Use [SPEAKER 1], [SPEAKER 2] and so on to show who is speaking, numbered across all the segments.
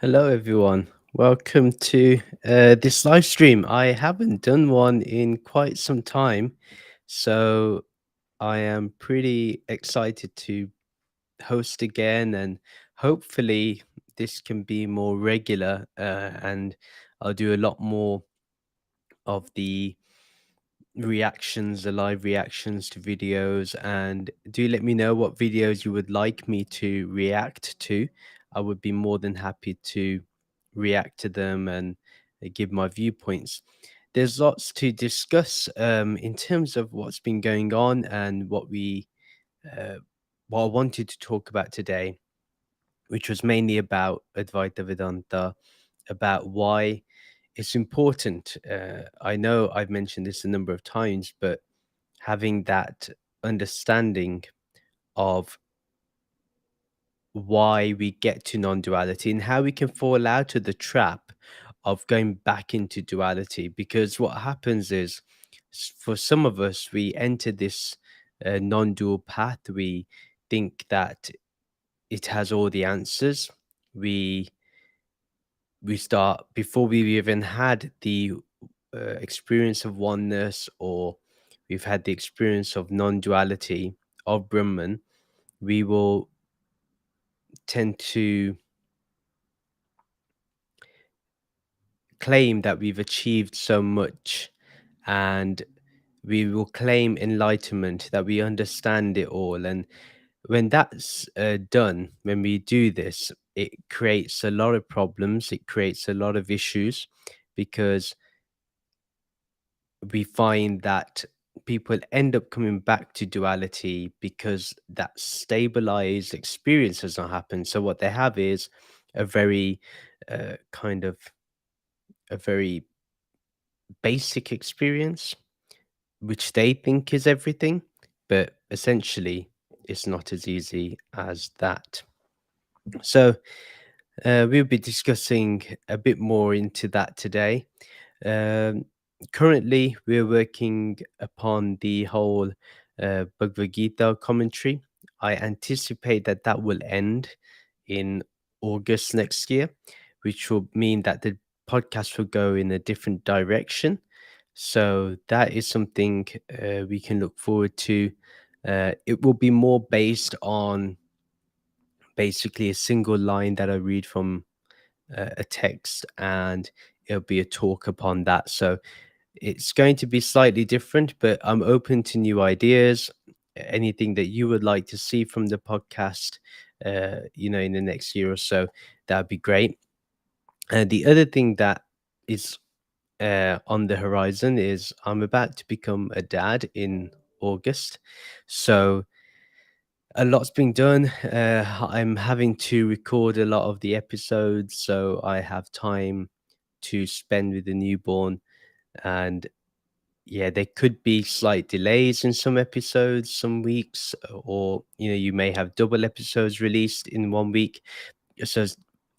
[SPEAKER 1] Hello, everyone. Welcome to this live stream. I haven't done one in quite some time, so I am pretty excited to host again, and hopefully, this can be more regular. And I'll do a lot more of the reactions, the live reactions to videos, and do let me know what videos you would like me to react to. I would be more than happy to react to them and give my viewpoints. There's lots to discuss in terms of what's been going on and uh, what I wanted to talk about today, which was mainly about Advaita Vedanta, about why it's important. I know I've mentioned this a number of times, but having that understanding of why we get to non-duality and how we can fall out of the trap of going back into duality, because what happens is for some of us we enter this non-dual path. We think that it has all the answers. We we start before we've even had the experience of oneness, or we've had the experience of non-duality of Brahman. We will tend to claim that we've achieved so much, and we will claim enlightenment, that we understand it all. And when that's done, when we do this, it creates a lot of problems, it creates a lot of issues, because we find that people end up coming back to duality because that stabilized experience has not happened. So what they have is a very kind of a very basic experience, which they think is everything, but essentially it's not as easy as that. So we'll be discussing a bit more into that today. Um, Currently, we're working upon the whole Bhagavad Gita commentary. I anticipate that that will end in August next year, which will mean that the podcast will go in a different direction. So that is something we can look forward to. It will be more based on basically a single line that I read from a text, and it'll be a talk upon that. So it's going to be slightly different, but I'm open to new ideas. Anything that you would like to see from the podcast, in the next year or so, that'd be great. And the other thing that is on the horizon is I'm about to become a dad in August. So a lot's been done. I'm having to record a lot of the episodes, so I have time to spend with the newborn. And yeah, there could be slight delays in some episodes, some weeks, or you may have double episodes released in 1 week. So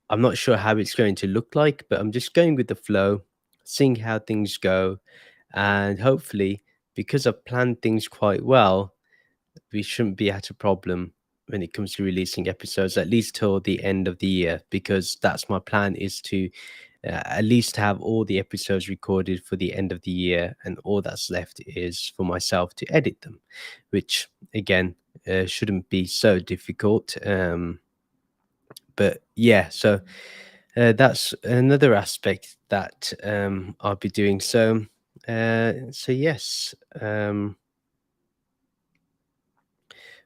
[SPEAKER 1] I'm not sure how it's going to look like, but I'm just going with the flow, seeing how things go, and hopefully, because I've planned things quite well, we shouldn't be at a problem when it comes to releasing episodes, at least till the end of the year, because that's my plan, is to at least have all the episodes recorded for the end of the year, and all that's left is for myself to edit them, which again shouldn't be so difficult. But yeah, so that's another aspect that I'll be doing. So yes,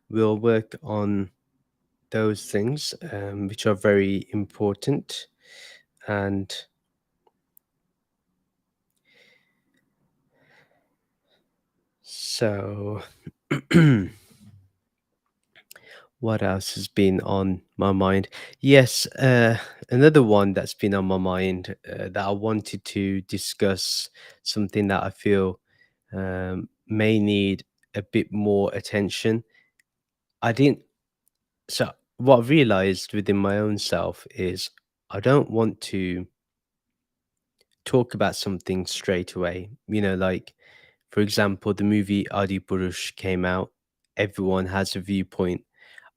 [SPEAKER 1] we'll work on those things, which are very important. And so, what else has been on my mind? Yes, another one that's been on my mind that I wanted to discuss, something that I feel may need a bit more attention. I didn't, so what I've realized within my own self is I don't want to talk about something straight away. Like, for example, the movie Adi Purush came out, everyone has a viewpoint.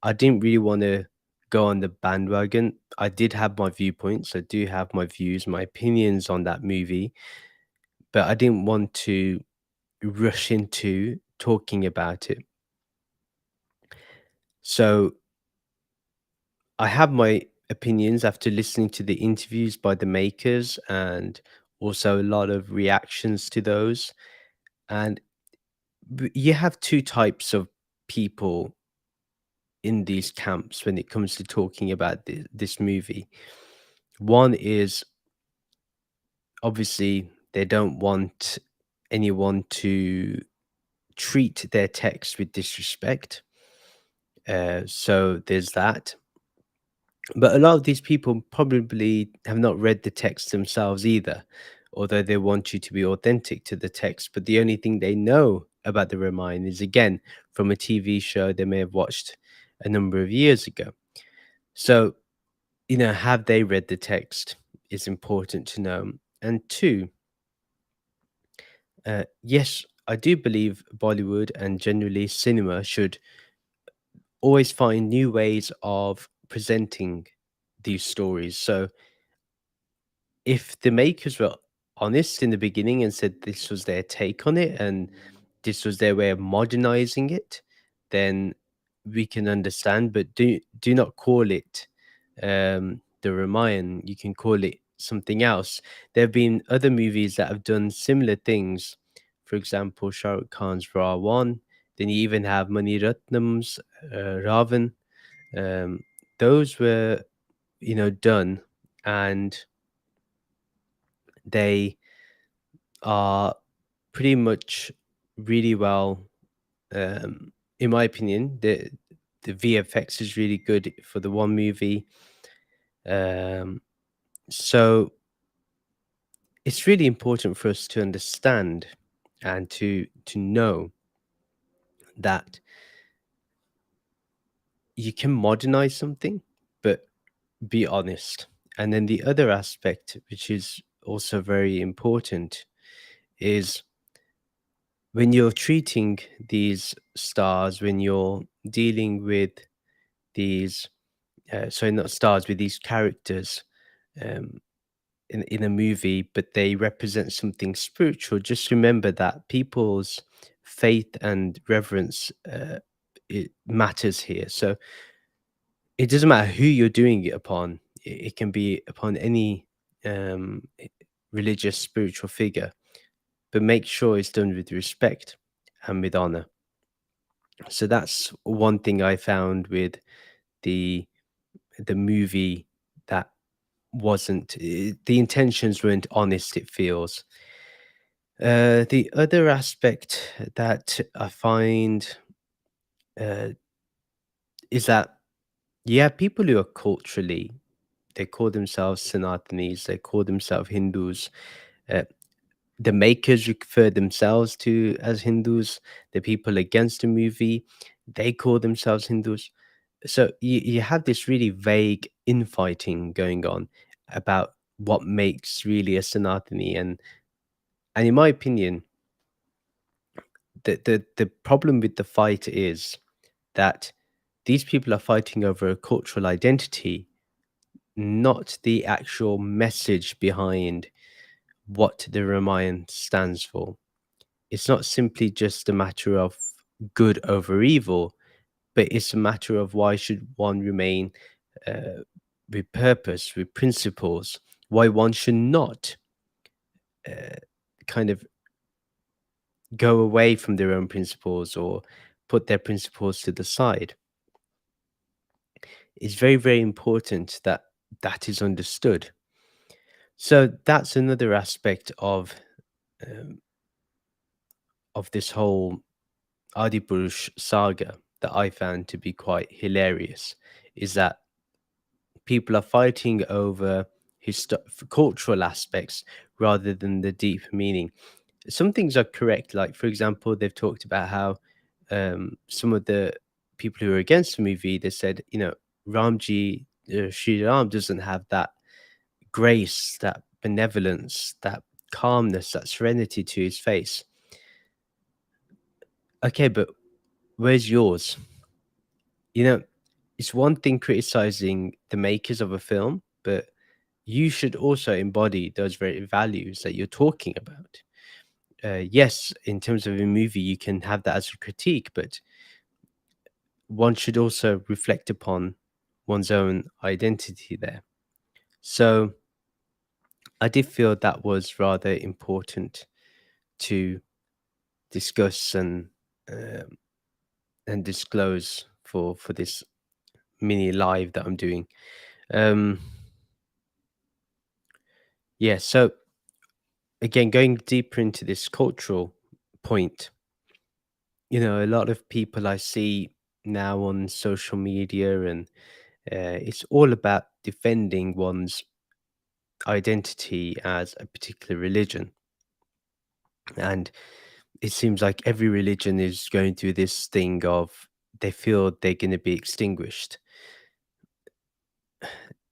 [SPEAKER 1] I didn't really want to go on the bandwagon. I did have my viewpoints. I do have my views, my opinions on that movie, but I didn't want to rush into talking about it. So I have my opinions after listening to the interviews by the makers and also a lot of reactions to those. And you have two types of people in these camps when it comes to talking about this movie. One is obviously they don't want anyone to treat their text with disrespect. So there's that. But a lot of these people probably have not read the text themselves either, although they want you to be authentic to the text. But the only thing they know about the Ramayana is, again, from a TV show they may have watched a number of years ago. So, have they read the text is important to know. And two, yes, I do believe Bollywood and generally cinema should always find new ways of presenting these stories. So, if the makers were honest in the beginning and said this was their take on it and this was their way of modernizing it, then we can understand. But do not call it the Ramayana. You can call it something else. There have been other movies that have done similar things. For example, Shah Rukh Khan's Rawan. Then you even have Mani Ratnam's Ravan. Um, those were, done, and they are pretty much really well, in my opinion. The VFX is really good for the one movie. Um, so it's really important for us to understand and to know that you can modernize something, but be honest. And then the other aspect, which is also very important, is when you're treating these stars, when you're dealing with these, sorry, not stars, with these characters um, in a movie, but they represent something spiritual, just remember that people's faith and reverence, it matters here. So it doesn't matter who you're doing it upon. It can be upon any religious, spiritual figure, but make sure it's done with respect and with honor. So that's one thing I found with the the movie that wasn't the intentions weren't honest, it feels. The other aspect that I find uh, is that, yeah, people who are culturally, they call themselves Sanatanis, they call themselves Hindus. Uh, the makers refer themselves to as Hindus. The people against the movie, they call themselves Hindus. So you have this really vague infighting going on about what makes really a Sanatani, and in my opinion, the problem with the fight is that these people are fighting over a cultural identity, not the actual message behind what the Ramayana stands for. It's not simply just a matter of good over evil, but it's a matter of why should one remain uh, with purpose, with principles, why one should not uh, kind of go away from their own principles or put their principles to the side. It's very, very important that that is understood. So that's another aspect um, of this whole Adipurush saga that I found to be quite hilarious, is that people are fighting over cultural aspects rather than the deep meaning. Some things are correct, like for example, they've talked about how some of the people who are against the movie, they said, Ramji, Sri Ram doesn't have that grace, that benevolence, that calmness, that serenity to his face. Okay, but where's yours? You know, it's one thing criticizing the makers of a film, but you should also embody those very values that you're talking about. Yes, in terms of a movie, you can have that as a critique, but one should also reflect upon one's own identity there. So I did feel that was rather important to discuss um, and disclose for this mini live that I'm doing. Um, yeah. So again, going deeper into this cultural point, a lot of people I see now on social media, and it's all about defending one's identity as a particular religion. And it seems like every religion is going through this thing of they feel they're going to be extinguished.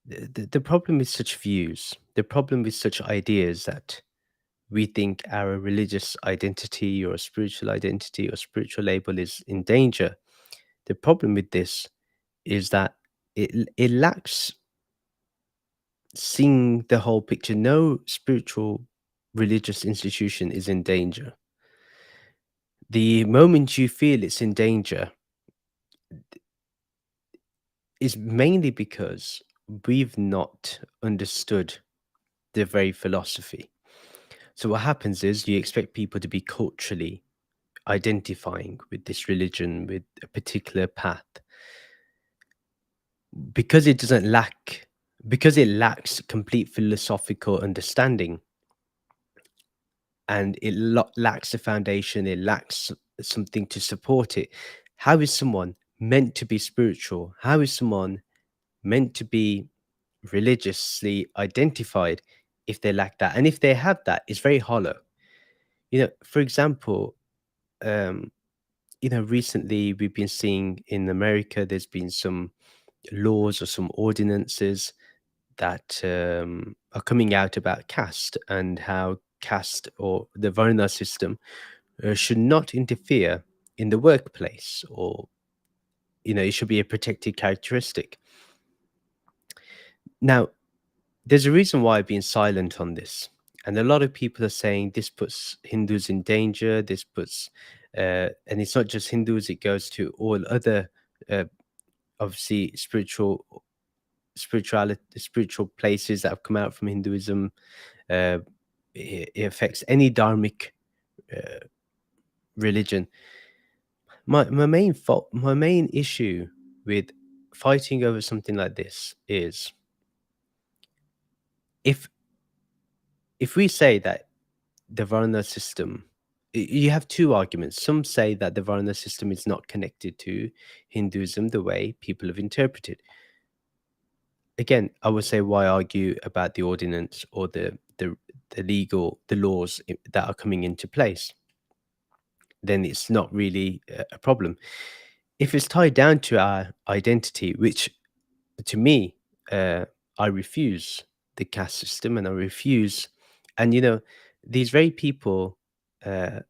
[SPEAKER 1] The problem with such views, the problem with such ideas that we think our religious identity or spiritual identity or spiritual label is in danger. The problem with this is that it lacks seeing the whole picture. No spiritual religious institution is in danger. The moment you feel it's in danger is mainly because we've not understood the very philosophy. So what happens is you expect people to be culturally identifying with this religion, with a particular path, because it doesn't lack, because it lacks complete philosophical understanding, and it lacks a foundation, it lacks something to support it. How is someone meant to be spiritual? How is someone meant to be religiously identified if they lack that? And if they have that, it's very hollow. For example, um, recently we've been seeing in America, there's been some laws or some ordinances that are coming out about caste, and how caste or the Varna system should not interfere in the workplace, or it should be a protected characteristic. Now, there's a reason why I've been silent on this, and a lot of people are saying this puts Hindus in danger. This puts, and it's not just Hindus; it goes to all other, uh, obviously spiritual places that have come out from Hinduism. Uh, it affects any dharmic uh, religion. My main issue with fighting over something like this is, if we say that the Varna system, you have two arguments. Some say that the Varna system is not connected to Hinduism the way people have interpreted. Again, I would say, why argue about the ordinance or the laws that are coming into place? Then it's not really a problem. If it's tied down to our identity, which to me, uh, I refuse the caste system, and I refuse, and these very people, uh,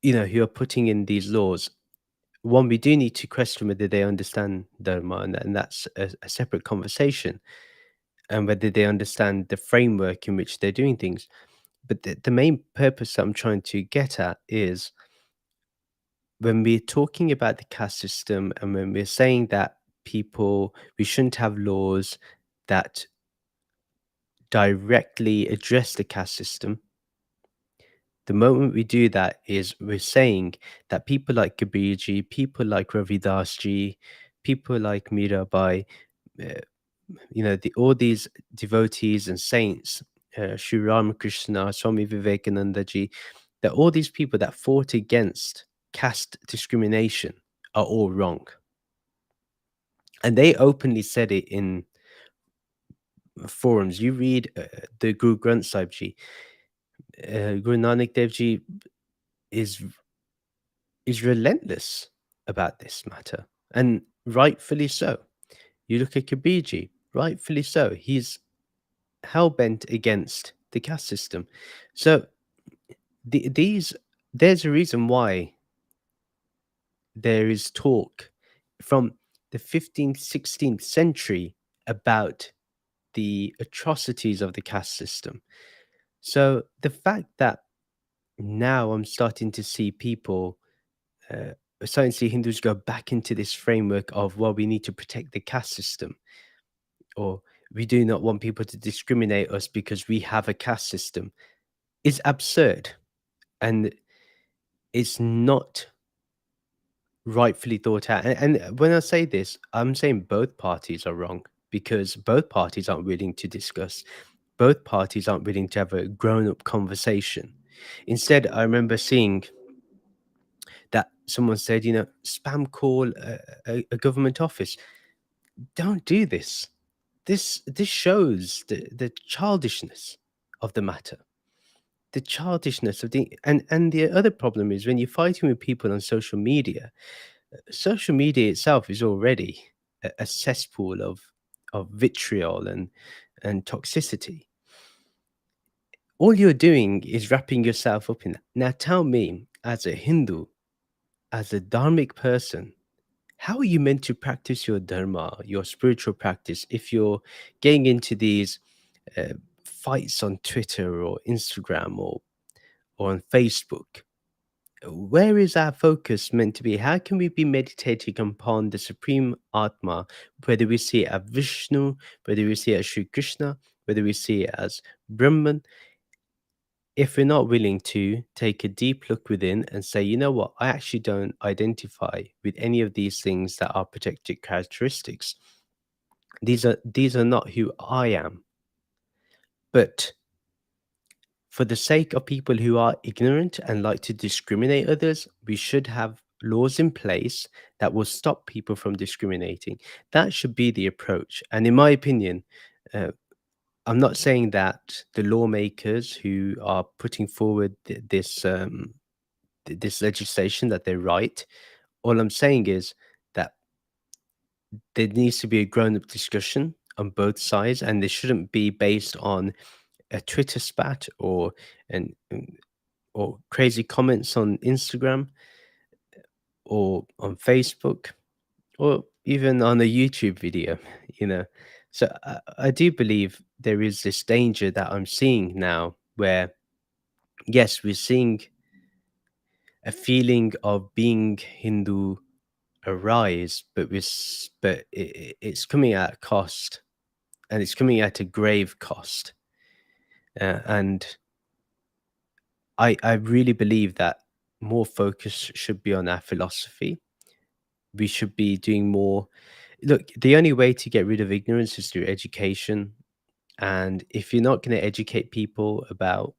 [SPEAKER 1] who are putting in these laws. One, we do need to question whether they understand Dharma, and that's a separate conversation, and whether they understand the framework in which they're doing things. But the main purpose that I'm trying to get at is, when we're talking about the caste system, and when we're saying that we shouldn't have laws that directly address the caste system, the moment we do that is we're saying that people like Kabirji, people like Ravi Das ji, people like Mirabai, uh, all these devotees and saints, Sri Ramakrishna, Swami Vivekananda ji, that all these people that fought against caste discrimination are all wrong. And they openly said it in forums. You read the Guru Granth Sahib ji, Guru Nanak Dev ji is relentless about this matter, and rightfully so. You look at Kabirji, rightfully so. He's hell bent against the caste system. So these there's a reason why there is talk from the 15th, 16th century about the atrocities of the caste system. So the fact that now I'm starting to see people, starting to see Hindus go back into this framework of, well, we need to protect the caste system, or we do not want people to discriminate us because we have a caste system, is absurd. And it's not rightfully thought out. And when I say this, I'm saying both parties are wrong because both parties aren't willing to discuss. Both parties aren't willing to have a grown up conversation. Instead, I remember seeing that someone said, spam call a government office. Don't do this. This shows the childishness of the matter. The childishness of and the other problem is when you're fighting with people on social media itself is already a cesspool of vitriol and toxicity. All you're doing is wrapping yourself up in that. Now tell me, as a Hindu, as a dharmic person, how are you meant to practice your dharma, your spiritual practice, if you're getting into these uh, fights on Twitter or Instagram or on Facebook? Where is our focus meant to be? How can we be meditating upon the Supreme Atma, whether we see it as Vishnu, whether we see it as Sri Krishna, whether we see it as Brahman, if we're not willing to take a deep look within and say, you know what, I actually don't identify with any of these things that are protected characteristics. These are not who I am. But for the sake of people who are ignorant and like to discriminate others, we should have laws in place that will stop people from discriminating. That should be the approach. And in my opinion, uh, I'm not saying that the lawmakers who are putting forward this legislation that they're right. All I'm saying is that there needs to be a grown-up discussion on both sides, and they shouldn't be based on a Twitter spat or crazy comments on Instagram or on Facebook or even on a YouTube video, you know. So I do believe there is this danger that I'm seeing now where, yes, we're seeing a feeling of being Hindu arise, but it's coming at a cost, and it's coming at a grave cost. And I really believe that more focus should be on our philosophy. We should be doing more. Look, the only way to get rid of ignorance is through education. And if you're not going to educate people about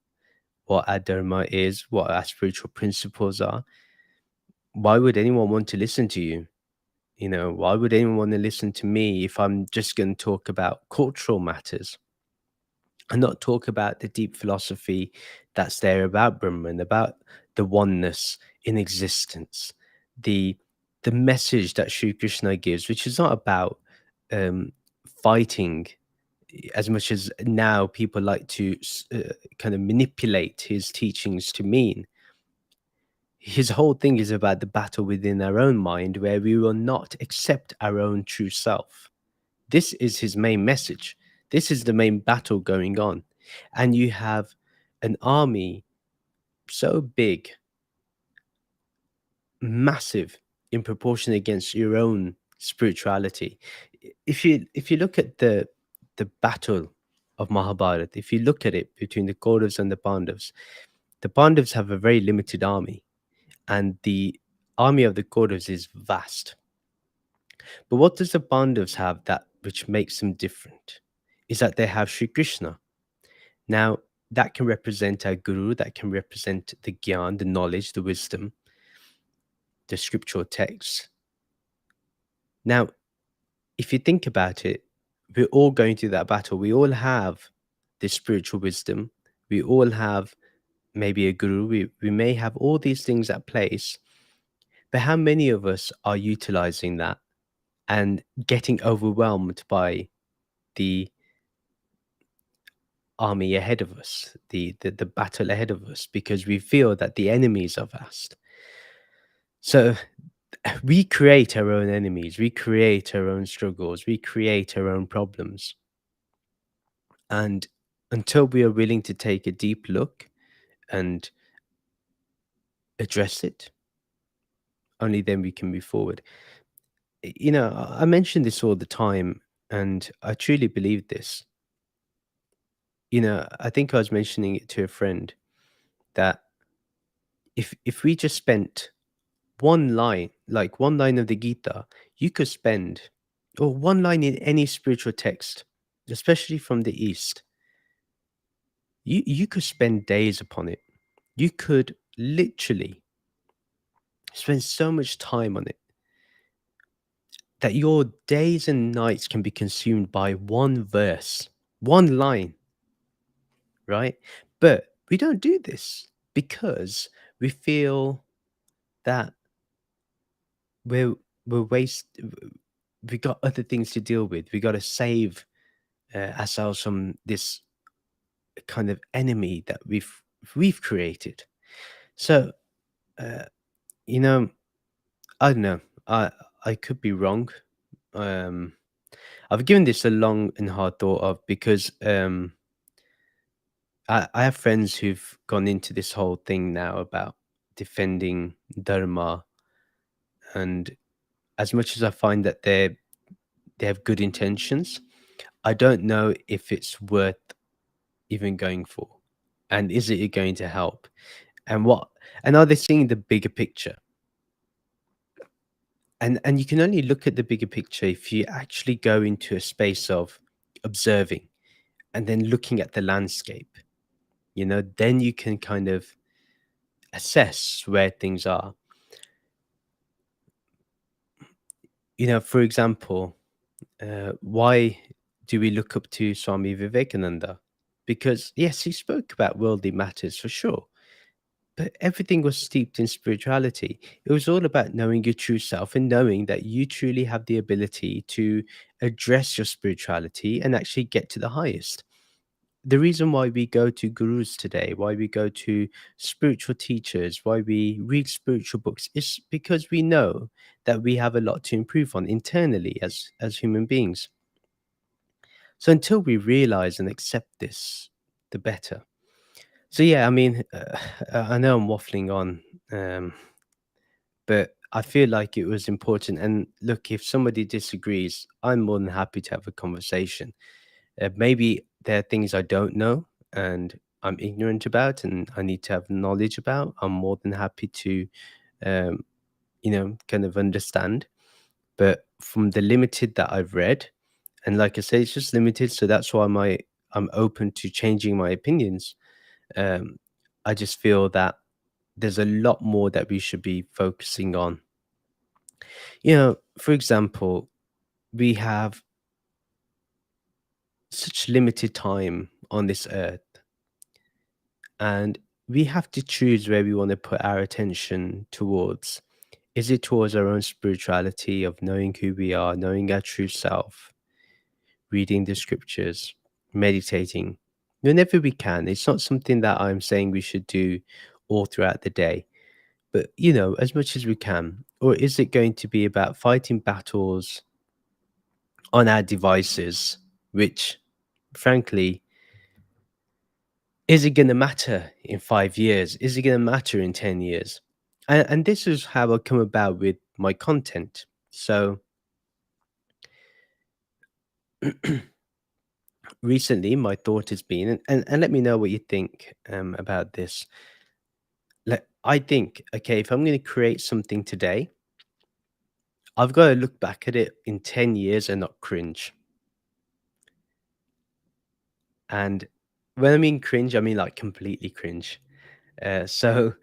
[SPEAKER 1] what our dharma is, what our spiritual principles are, why would anyone want to listen to you? Why would anyone want to listen to me if I'm just going to talk about cultural matters and not talk about the deep philosophy that's there about Brahman, about the oneness in existence, the the message that Sri Krishna gives, which is not about um, fighting as much as now people like to kind of manipulate his teachings to mean. His whole thing is about the battle within our own mind where we will not accept our own true self. This is his main message. This is the main battle going on. And you have an army so big, massive in proportion against your own spirituality. If you look at the battle of Mahabharata, if you look at it between the Kauravas and the Pandavas have a very limited army, and the army of the Kauravas is vast. But what does the Pandavas have that which makes them different? Is that they have Sri Krishna. Now, that can represent our guru, that can represent the gyan, the knowledge, the wisdom, the scriptural texts. Now, if you think about it, we're all going through that battle. We all have this spiritual wisdom. We all have maybe a guru. We may have all these things at place. But how many of us are utilizing that and getting overwhelmed by the army ahead of us, the battle ahead of us, because we feel that the enemies are vast? So We create our own enemies, we create our own struggles, we create our own problems. And until we are willing to take a deep look and address it, only then we can move forward. I mention this all the time, and I truly believe this. I think I was mentioning it to a friend that if we just spent one line, like one line of the Gita, you could spend, or one line in any spiritual text, especially from the East, you could spend days upon it. You could literally spend so much time on it that your days and nights can be consumed by one verse, one line, right? But we don't do this because we feel that we're we're waste we got other things to deal with. We got to save ourselves from this kind of enemy that we've created. So, uh, you know, I don't know. I could be wrong. Um, I've given this a long and hard thought of because I have friends who've gone into this whole thing now about defending dharma, and as much as I find that they have good intentions, I don't know if it's worth even going for, and is it going to help, and what, and are they seeing the bigger picture? And you can only look at the bigger picture if you actually go into a space of observing and then looking at the landscape. Then you can kind of assess where things are. For example, why do we look up to Swami Vivekananda? Because yes, he spoke about worldly matters for sure, but everything was steeped in spirituality. It was all about knowing your true self and knowing that you truly have the ability to address your spirituality and actually get to the highest. The reason why we go to gurus today, why we go to spiritual teachers, why we read spiritual books is because we know that we have a lot to improve on internally as human beings. So until we realize and accept this, the better. So yeah, I mean, I know I'm waffling on, um, but I feel like it was important. And look, if somebody disagrees, I'm more than happy to have a conversation. Maybe there are things I don't know and I'm ignorant about, and I need to have knowledge about. I'm more than happy to, um, kind of understand. But from the limited that I've read, and like I say, it's just limited, so that's why I'm open to changing my opinions. Um, I just feel that there's a lot more that we should be focusing on. For example, we have such limited time on this earth, and we have to choose where we want to put our attention towards. Is it towards our own spirituality of knowing who we are, knowing our true self, reading the scriptures, meditating whenever we can? It's not something that I'm saying we should do all throughout the day, but as much as we can. Or is it going to be about fighting battles on our devices, which frankly, is it going to matter in 5 years? Is it going to matter in 10 years? And this is how I come about with my content. So recently, my thought has been, and let me know what you think about this. I think, okay, if I'm going to create something today, I've got to look back at it in 10 years and not cringe. And when I mean cringe, I mean like completely cringe. So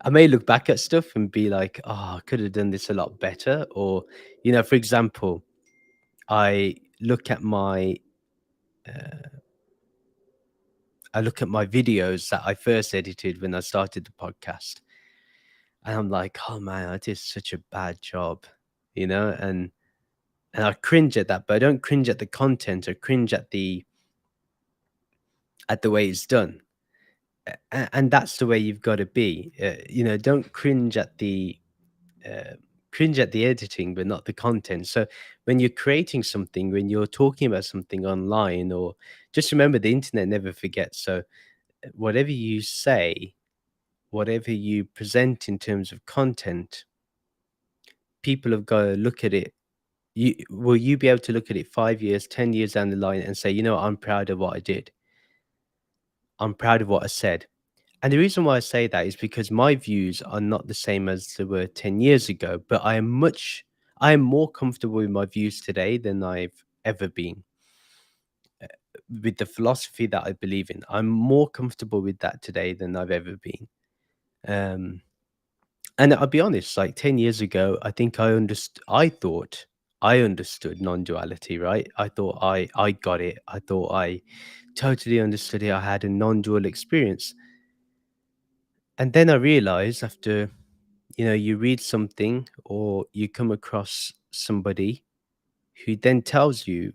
[SPEAKER 1] I may look back at stuff and be like, oh, I could have done this a lot better. Or, for example, I look at my uh, I look at my videos that I first edited when I started the podcast, and I'm like, oh man, I did such a bad job, and I cringe at that, but I don't cringe at the content. I cringe at the way it's done. And that's the way you've got to be. Don't cringe at the cringe at the editing, but not the content. So when you're creating something, when you're talking about something online, or just remember the internet never forgets. So whatever you say, whatever you present in terms of content, people have got to look at it. Will you be able to look at it 5 years, 10 years down the line and say, you know, I'm proud of what I did. I'm proud of what I said. And the reason why I say that is because my views are not the same as they were 10 years ago, but I am more comfortable with my views today than I've ever been with the philosophy that I believe in. I'm more comfortable with that today than I've ever been. Um, and I'll be honest, like 10 years ago, I think I thought I understood non-duality, right? I thought I got it. I thought I totally understood it. I had a non-dual experience. And then I realized after, you know, you read something or you come across somebody who then tells you,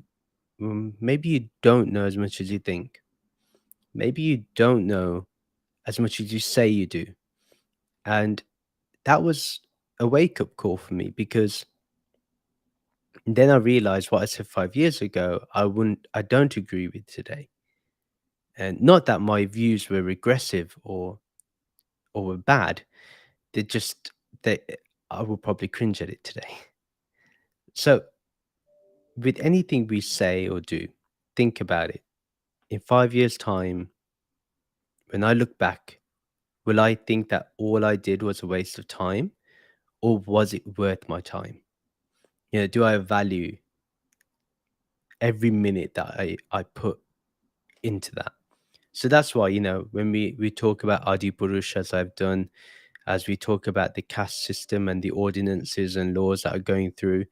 [SPEAKER 1] maybe you don't know as much as you think. Maybe you don't know as much as you say you do. And that was a wake up call for me because then I realized what I said 5 years ago, I don't agree with today. And not that my views were regressive or were bad. They're just that I will probably cringe at it today. So with anything we say or do, think about it. In 5 years' time, when I look back, will I think that all I did was a waste of time, or was it worth my time? You know, do I value every minute that I put into that? So that's why, you know, when we talk about Adi Purush, as I've done, as we talk about the caste system and the ordinances and laws that are going through,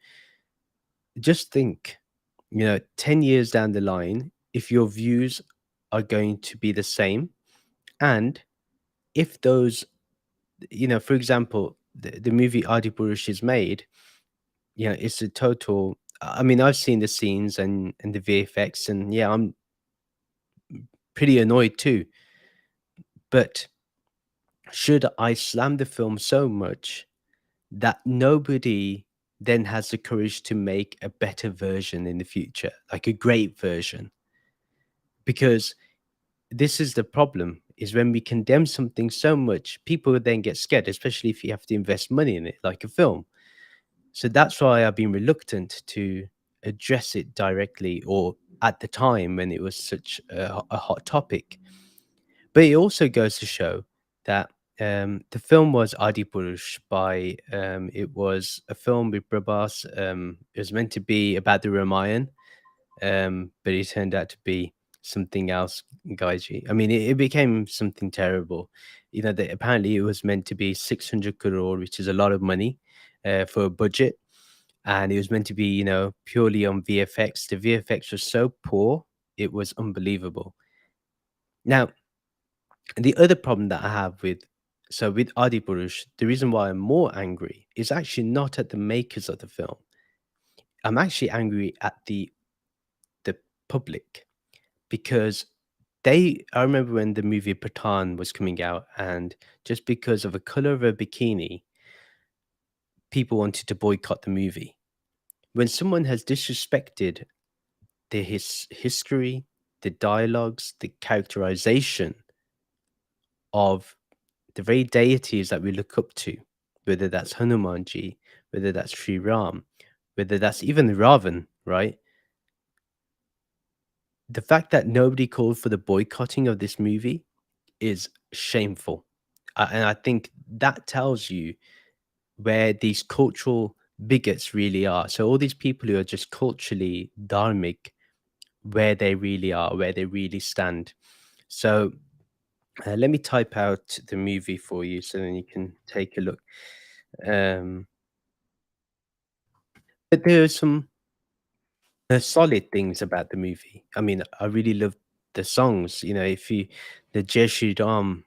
[SPEAKER 1] just think, you know, 10 years down the line, if your views are going to be the same, and if those, you know, for example, the movie Adi Purush is made, you know, it's a total. I mean, I've seen the scenes and the VFX, and yeah, I'm pretty annoyed too. But should I slam the film so much that nobody then has the courage to make a better version in the future, like a great version? Because this is the problem, is when we condemn something so much, people then get scared, especially if you have to invest money in it, like a film. So that's why I've been reluctant to address it directly, or at the time when it was such a hot topic. But it also goes to show that the film was Adi Purush by, it was a film with Prabhas. It was meant to be about the Ramayana, but it turned out to be something else, Gaiji. I mean, it became something terrible. You know, apparently it was meant to be 600 crore, which is a lot of money for a budget. And it was meant to be, you know, purely on VFX. The VFX was so poor, it was unbelievable. Now, the other problem that I have with Adipurush, the reason why I'm more angry is actually not at the makers of the film. I'm actually angry at the public because I remember when the movie Patan was coming out, and just because of a color of a bikini, people wanted to boycott the movie. When someone has disrespected the history, the dialogues, the characterization of the very deities that we look up to, whether that's Hanumanji, whether that's Sri Ram, whether that's even Ravan, right? The fact that nobody called for the boycotting of this movie is shameful. And I think that tells you where these cultural bigots really are. So all these people who are just culturally dharmic, where they really are, where they really stand. So let me type out the movie for you so then you can take a look. Um, but there are some solid things about the movie. I mean, I really love the songs. You know, if you the Jai Shri Ram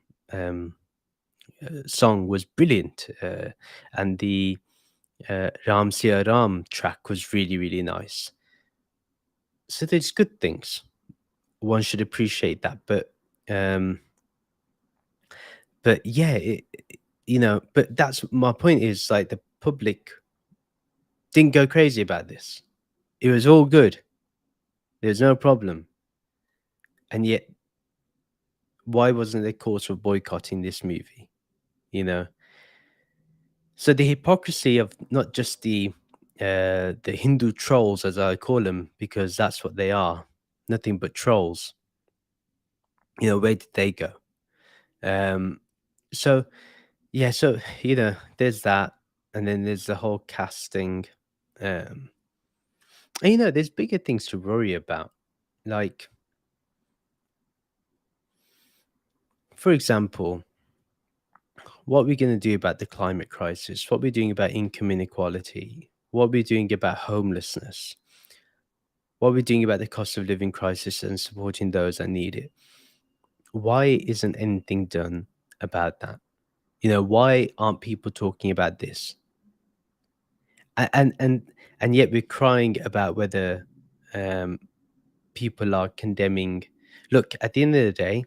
[SPEAKER 1] song was brilliant, and the Ram Siya Ram track was really really nice. So there's good things. One should appreciate that, um, but yeah, you know, but that's my point is like the public. didn't go crazy about this. It was all good. There's no problem. And yet, why wasn't there cause for boycotting this movie? You know, so the hypocrisy of not just the Hindu trolls, as I call them, because that's what they are, nothing but trolls. You know, where did they go? Um, so yeah, so there's that, and then there's the whole casting. Um, and, there's bigger things to worry about, like for example, what we're going to do about the climate crisis, what we're doing about income inequality, what we're doing about homelessness, what we're doing about the cost of living crisis and supporting those that need it. Why isn't anything done about that? Why aren't people talking about this? And yet we're crying about whether um, people are condemning. Look, at the end of the day,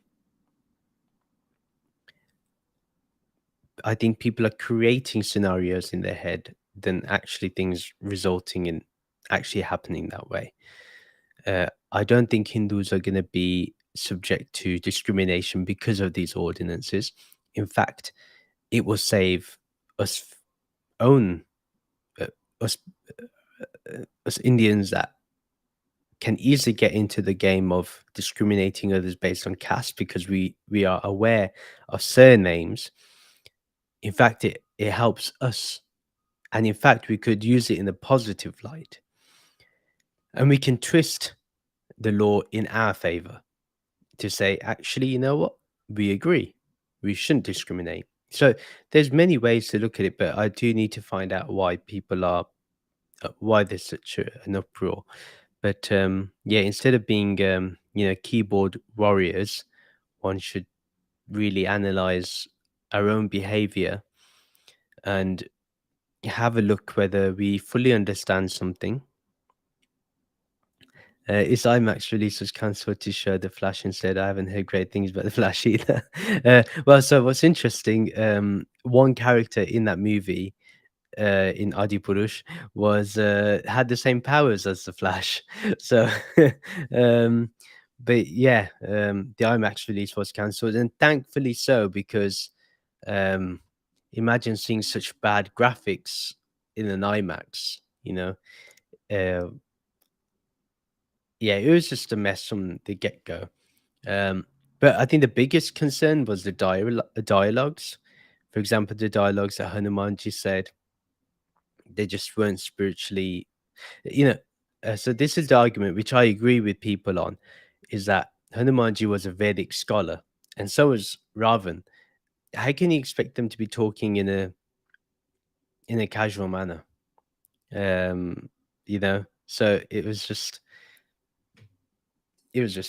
[SPEAKER 1] I think people are creating scenarios in their head than actually things resulting in actually happening that way. I don't think Hindus are going to be subject to discrimination because of these ordinances. In fact, it will save us own uh, us us Indians that can easily get into the game of discriminating others based on caste because we are aware of surnames. In fact, it helps us, and in fact, we could use it in a positive light, and we can twist the law in our favor to say, actually, you know what? We agree. We shouldn't discriminate. So there's many ways to look at it, but I do need to find out why people are why there's such an uproar. But yeah, instead of being keyboard warriors, one should really analyze our own behavior and have a look whether we fully understand something. Is IMAX release was cancelled to show the Flash instead? I haven't heard great things about the Flash either. Well, so what's interesting, one character in that movie, in Adipurush, was had the same powers as the Flash. So, um, but yeah, the IMAX release was cancelled, and thankfully so, because um, imagine seeing such bad graphics in an IMAX. Uh, yeah, it was just a mess from the get go. But I think the biggest concern was the dialogues. For example, the dialogues that Hanumanji said, they just weren't spiritually, you know. So this is the argument which I agree with people on, is that Hanumanji was a Vedic scholar, and so was Ravan. How can you expect them to be talking in a casual manner? So it was just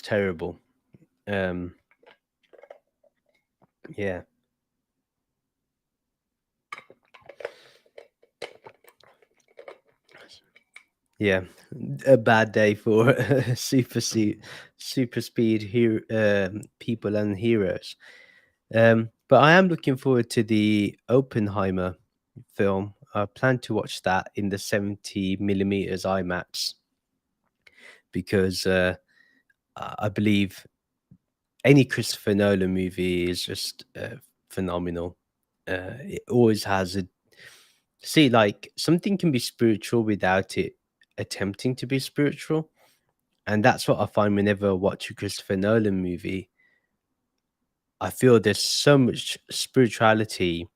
[SPEAKER 1] terrible. Um, yeah. Yeah, a bad day for super speed hero, people and heroes. But I am looking forward to the Oppenheimer film. I plan to watch that in the 70 millimeters IMAX because I believe any Christopher Nolan movie is just phenomenal. It always has a see, like something can be spiritual without it attempting to be spiritual. And that's what I find whenever I watch a Christopher Nolan movie. I feel there's so much spirituality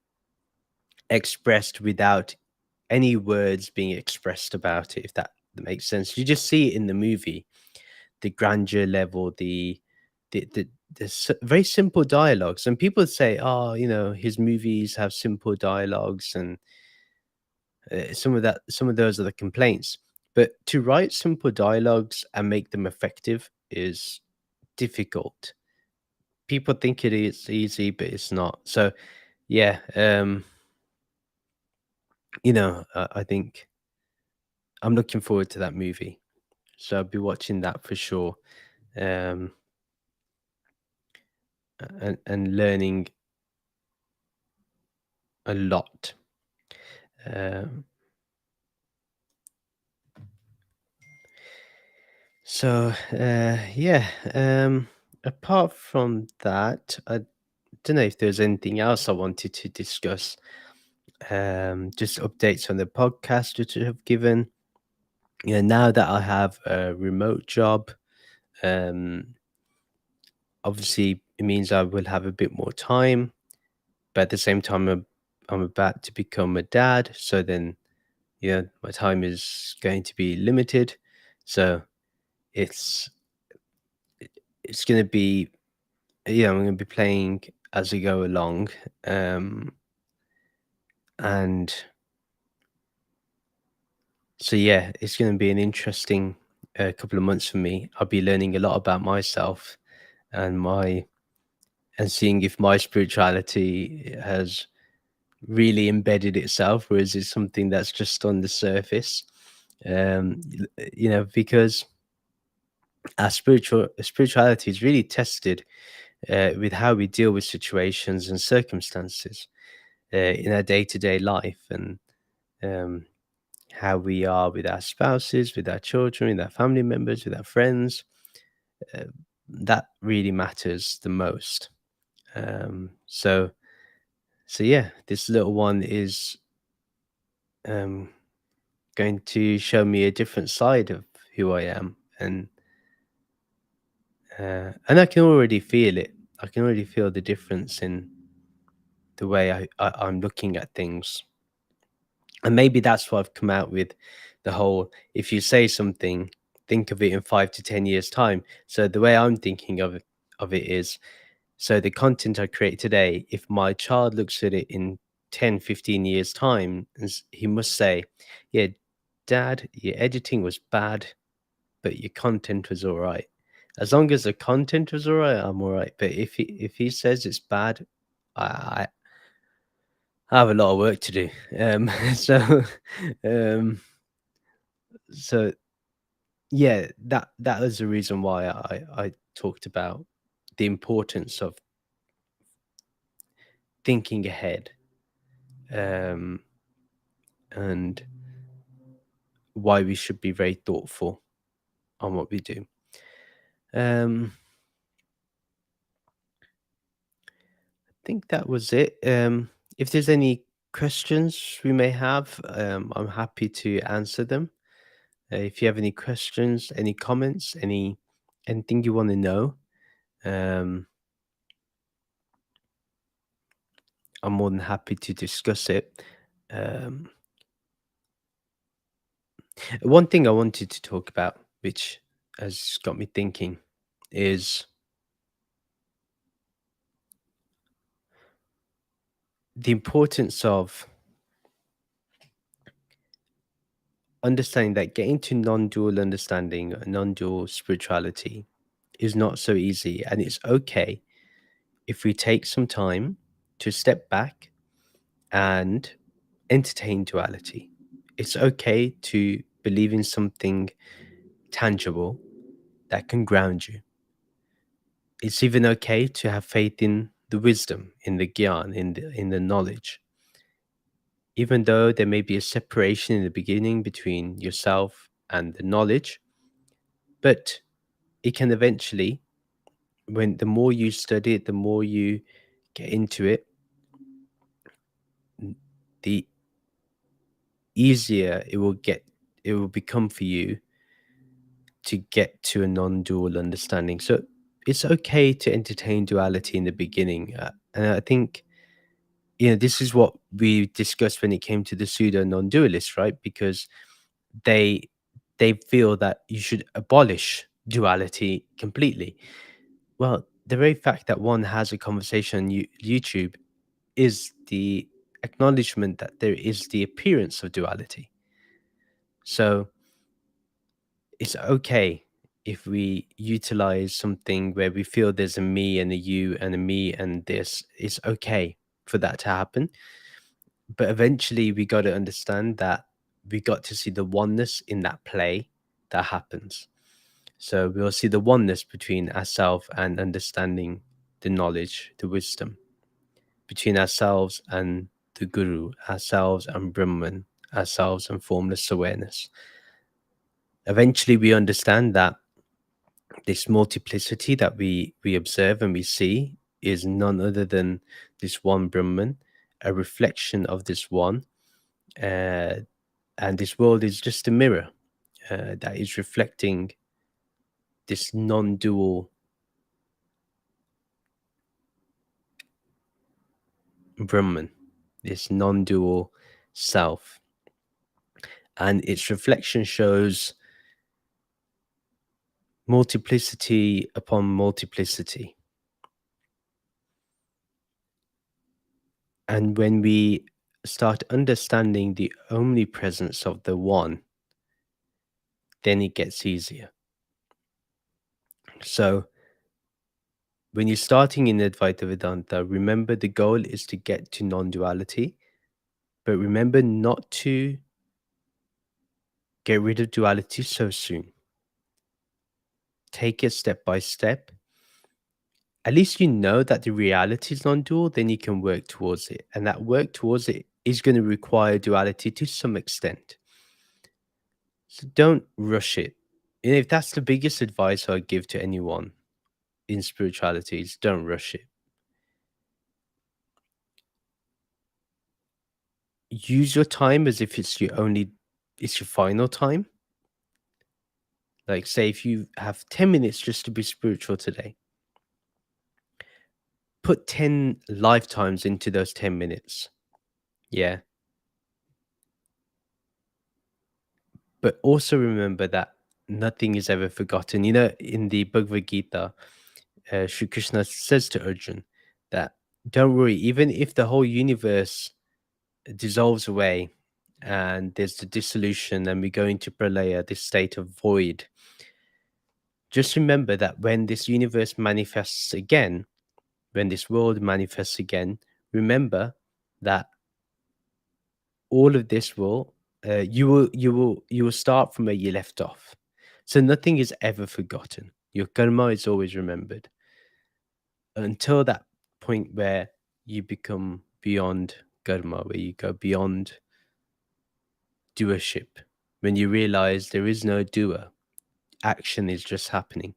[SPEAKER 1] expressed without any words being expressed about it, if that makes sense. You just see it in the movie, the grandeur level, the very simple dialogues. And people say, oh, his movies have simple dialogues, and some of those are the complaints. But to write simple dialogues and make them effective is difficult. People think it is easy, but it's not. So yeah, I think I'm looking forward to that movie. So I'll be watching that for sure. Um, and learning a lot. Um, Yeah. Apart from that, I don't know if there's anything else I wanted to discuss. Just updates on the podcast which I have given. Now that I have a remote job, um, obviously it means I will have a bit more time, but at the same time, I'm about to become a dad, so then my time is going to be limited. So it's it's going to be I'm going to be playing as I go along, um, and so yeah, it's going to be an interesting couple of months for me. I'll be learning a lot about myself and my and seeing if my spirituality has really embedded itself, or is it something that's just on the surface? Because our spirituality is really tested with how we deal with situations and circumstances in our day-to-day life, and um, how we are with our spouses, with our children, with our family members, with our friends. Uh, that really matters the most. Um, so, so yeah, this little one is um, going to show me a different side of who I am, and I can already feel it. I can already feel the difference in the way I'm looking at things. And maybe that's what I've come out with the whole, if you say something, think of it in 5 to 10 years' time. So the way I'm thinking of it is, so the content I create today, if my child looks at it in 10, 15 years' time, he must say, yeah, Dad, your editing was bad, but your content was all right. As long as the content was all right, I'm all right. But if he says it's bad, I I have a lot of work to do. So um, so yeah, that was the reason why I talked about the importance of thinking ahead, um, and why we should be very thoughtful on what we do. I think that was it. If there's any questions we may have, I'm happy to answer them. If you have any questions, any comments, anything you want to know, um, I'm more than happy to discuss it. Um, One thing I wanted to talk about, which has got me thinking, is the importance of understanding that getting to non-dual understanding, non-dual spirituality is not so easy. And it's okay if we take some time to step back and entertain duality. It's okay to believe in something tangible that can ground you. It's even okay to have faith in the wisdom, in the gyan, in the knowledge, even though there may be a separation in the beginning between yourself and the knowledge. But it can eventually, when the more you study it, the more you get into it, the easier it will become for you to get to a non-dual understanding. So it's okay to entertain duality in the beginning, and I think this is what we discussed when it came to the pseudo non-dualists, right? Because they they feel that you should abolish duality completely. Well, the very fact that one has a conversation on YouTube is the acknowledgement that there is the appearance of duality. So it's okay if we utilize something where we feel there's a me and a you and a me and this. It's okay for that to happen. But eventually we got to understand that we got to see the oneness in that play that happens. So we'll see the oneness between ourselves and understanding the knowledge, the wisdom, between ourselves and the Guru, ourselves and Brahman, ourselves and formless awareness. Eventually we understand that this multiplicity that we observe and we see is none other than this one Brahman, a reflection of this one, uh, and this world is just a mirror that is reflecting this non-dual Brahman, this non-dual self, and its reflection shows multiplicity upon multiplicity. And when we start understanding the omnipresence of the one, then it gets easier. So when you're starting in Advaita Vedanta, remember the goal is to get to non-duality, but remember not to get rid of duality so soon. Take it step by step. At least you know that the reality is non-dual, then you can work towards it. And that work towards it is going to require duality to some extent. So don't rush it. And if that's the biggest advice I give to anyone in spirituality, is don't rush it. Use your time as if it's it's your final time. Like, say, if you have 10 minutes just to be spiritual today, put 10 lifetimes into those 10 minutes. Yeah. But also remember that nothing is ever forgotten. You know, in the Bhagavad Gita, Sri Krishna says to Arjun that don't worry, even if the whole universe dissolves away and there's the dissolution and we go into pralaya, this state of void, just remember that when this universe manifests again, when this world manifests again, remember that all of this will you will start from where you left off. So nothing is ever forgotten. Your karma is always remembered until that point where you become beyond karma, where you go beyond doership, when you realize there is no doer, action is just happening.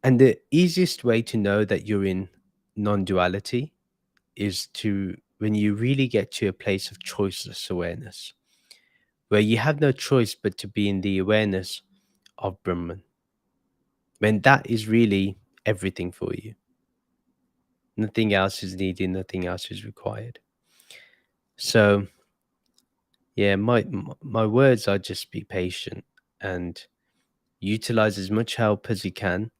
[SPEAKER 1] And the easiest way to know that you're in non-duality is to when you really get to a place of choiceless awareness, where you have no choice but to be in the awareness of Brahman, when that is really everything for you. Nothing else is needed, nothing else is required. So, yeah, my words are just be patient and utilize as much help as you can.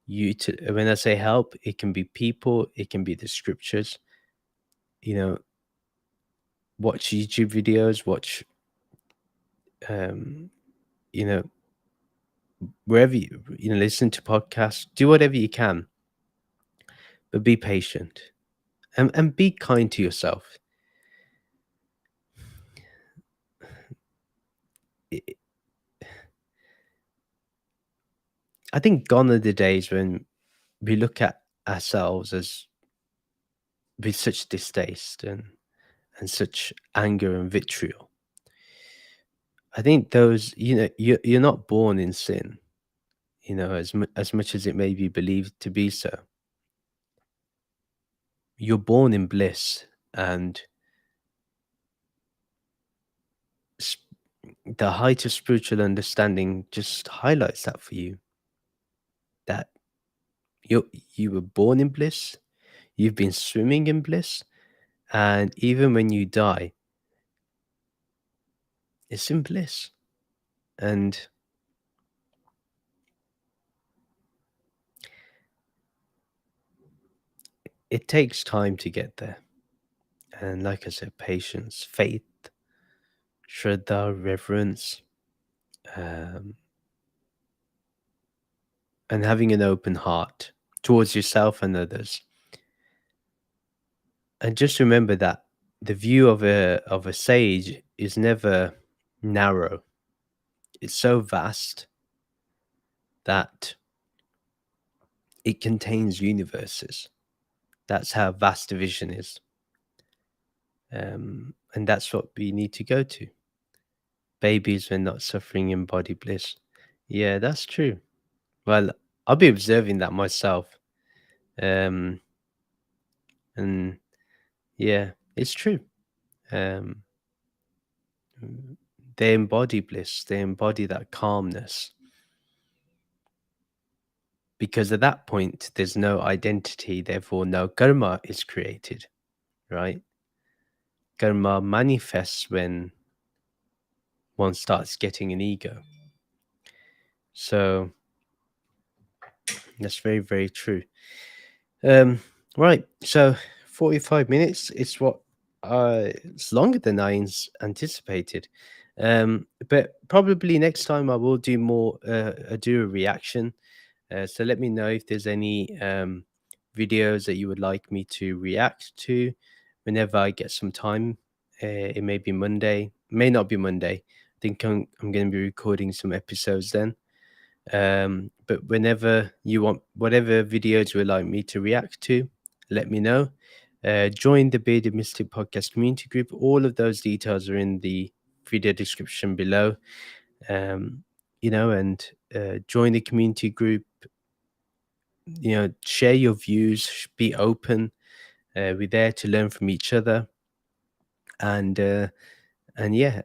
[SPEAKER 1] When I say help, it can be people, it can be the scriptures. You know, watch YouTube videos, watch, um, you know, wherever listen to podcasts, do whatever you can, but be patient and be kind to yourself. I I think gone are the days when we look at ourselves as with such distaste and such anger and vitriol. I think those, you're not born in sin, as much as it may be believed to be so. You're born in bliss, and s- the height of spiritual understanding just highlights that for you. That you were born in bliss, you've been swimming in bliss, and even when you die, it's in bliss. And it takes time to get there. And like I said, patience, faith, shraddha, reverence, um, and having an open heart towards yourself and others. And just remember that the view of a sage is never narrow. It's so vast that it contains universes. That's how vast the vision is. And that's what we need to go to. Babies when not suffering in body bliss. Yeah, that's true. Well, I'll be observing that myself. Um, and yeah, it's true. Um, they embody bliss, they embody that calmness. Because at that point, there's no identity, therefore, no karma is created, right? Karma manifests when one starts getting an ego. So that's very, very true. Um, right. So 45 minutes. It's longer than anticipated. But probably next time I will do more. I do a reaction. So let me know if there's any videos that you would like me to react to whenever I get some time. It may be Monday, may not be Monday. I think I'm going to be recording some episodes then. But whenever you want, whatever videos you would like me to react to, let me know. Join the Bearded Mystic Podcast community group. All of those details are in the video description below. Um, and join the community group. Share your views, be open. We're there to learn from each other, and yeah,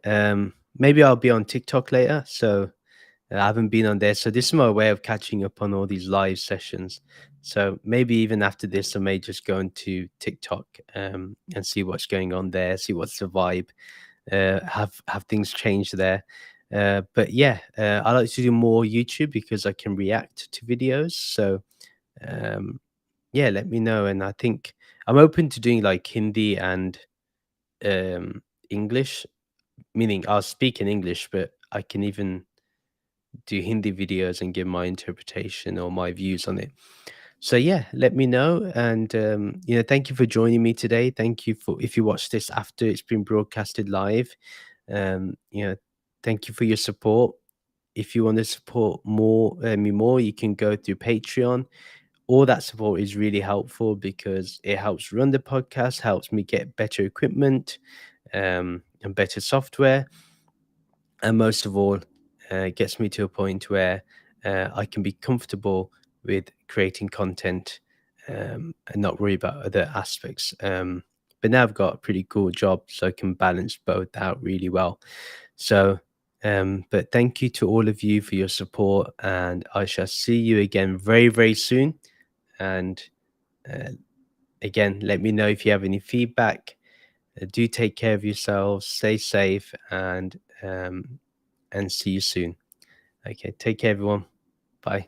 [SPEAKER 1] maybe I'll be on TikTok later. So I haven't been on there. So this is my way of catching up on all these live sessions. So maybe even after this, I may just go into TikTok and see what's going on there, see what's the vibe. Have things changed there? But yeah, I like to do more YouTube because I can react to videos. So um, yeah, let me know. And I think I'm open to doing like Hindi and English, meaning I'll speak in English, but I can even do Hindi videos and give my interpretation or my views on it. So yeah, let me know. And thank you for joining me today. Thank you for if you watch this after it's been broadcasted live. Um, you know, thank you for your support. If you want to support me more, you can go through Patreon. All that support is really helpful because it helps run the podcast, helps me get better equipment and better software, and most of all, gets me to a point where I can be comfortable with creating content and not worry about other aspects. But now I've got a pretty cool job, so I can balance both out really well. So, but thank you to all of you for your support, and I shall see you again very, very soon. And uh, again, let me know if you have any feedback. Do take care of yourselves, stay safe, and see you soon. Okay, take care, everyone. Bye.